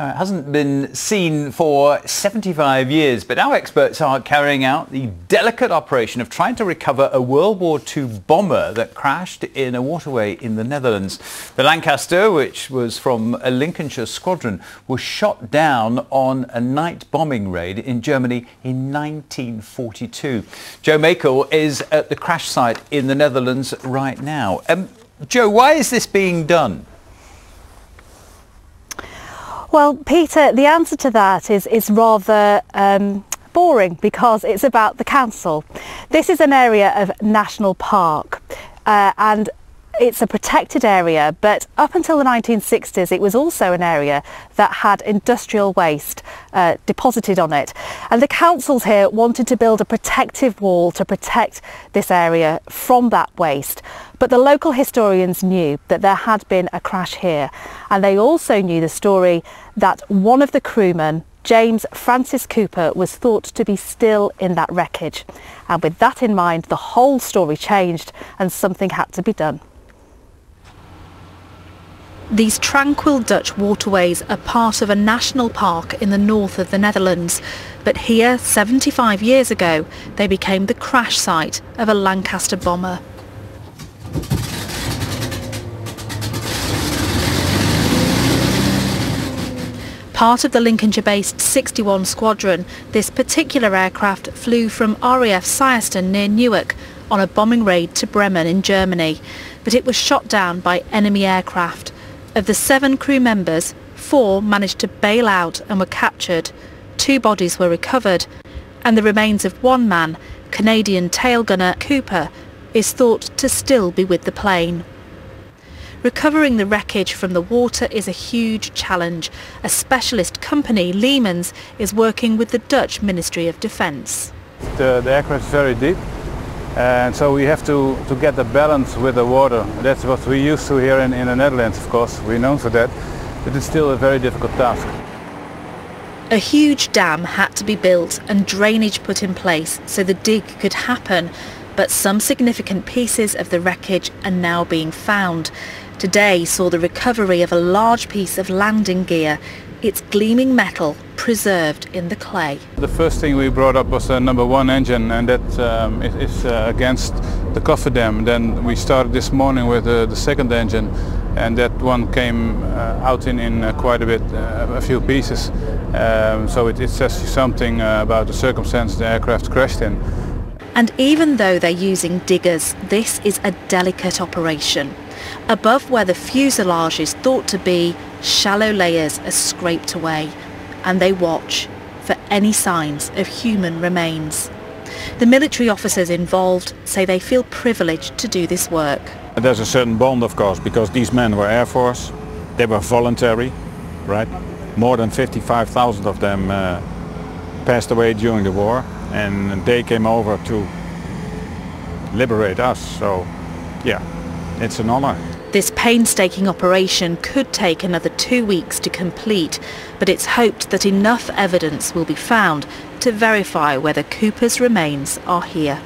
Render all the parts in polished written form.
It hasn't been seen for 75 years, but now experts are carrying out the delicate operation of trying to recover a World War II bomber that crashed in a waterway in the Netherlands. The Lancaster, which was from a Lincolnshire squadron, was shot down on a night bombing raid in Germany in 1942. Joe Makel is at the crash site in the Netherlands right now. Joe, why is this being done? Well, Peter, the answer to that is rather boring, because it's about the council. This is an area of national park and it's a protected area, but up until the 1960s it was also an area that had industrial waste deposited on it, and the councils here wanted to build a protective wall to protect this area from that waste. But the local historians knew that there had been a crash here, and they also knew the story that one of the crewmen, James Francis Cooper, was thought to be still in that wreckage. And with that in mind, the whole story changed and something had to be done. These tranquil Dutch waterways are part of a national park in the north of the Netherlands, but here 75 years ago they became the crash site of a Lancaster bomber. Part of the Lincolnshire-based 61 Squadron, this particular aircraft flew from RAF Sept near Newark on a bombing raid to Bremen in Germany, but it was shot down by enemy aircraft. Of the 7 crew members, 4 managed to bail out and were captured. 2 bodies were recovered, and the remains of one man, Canadian tail gunner Cooper, is thought to still be with the plane. Recovering the wreckage from the water is a huge challenge. A specialist company, Lehmans, is working with the Dutch Ministry of Defence. The aircraft is very deep, and so we have to get the balance with the water. That's what we used to here in the Netherlands, of course. We're known for that, but it's still a very difficult task. A huge dam had to be built and drainage put in place so the dig could happen, but some significant pieces of the wreckage are now being found. Today saw the recovery of a large piece of landing gear, its gleaming metal preserved in the clay. The first thing we brought up was the number 1 engine, and that is against the cofferdam. Then we started this morning with the second engine, and that one came out in quite a bit, a few pieces. So it says something about the circumstance the aircraft crashed in. And even though they're using diggers, this is a delicate operation. Above where the fuselage is thought to be, shallow layers are scraped away, and they watch for any signs of human remains. The military officers involved say they feel privileged to do this work. There's a certain bond, of course, because these men were Air Force, they were voluntary, right? More than 55,000 of them passed away during the war, and they came over to liberate us, so yeah, it's an honor. This painstaking operation could take another 2 weeks to complete, but it's hoped that enough evidence will be found to verify whether Cooper's remains are here.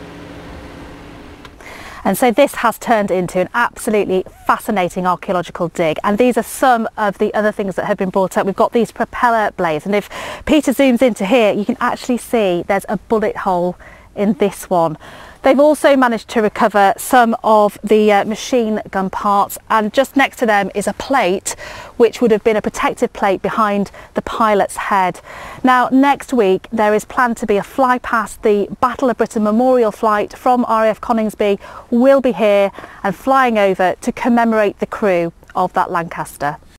And so this has turned into an absolutely fascinating archaeological dig, and these are some of the other things that have been brought up. We've got these propeller blades, and if Peter zooms into here you can actually see there's a bullet hole in this one. They've also managed to recover some of the machine gun parts, and just next to them is a plate which would have been a protective plate behind the pilot's head. Now next week there is planned to be a fly past. The Battle of Britain Memorial flight from RAF Coningsby will be here and flying over to commemorate the crew of that Lancaster.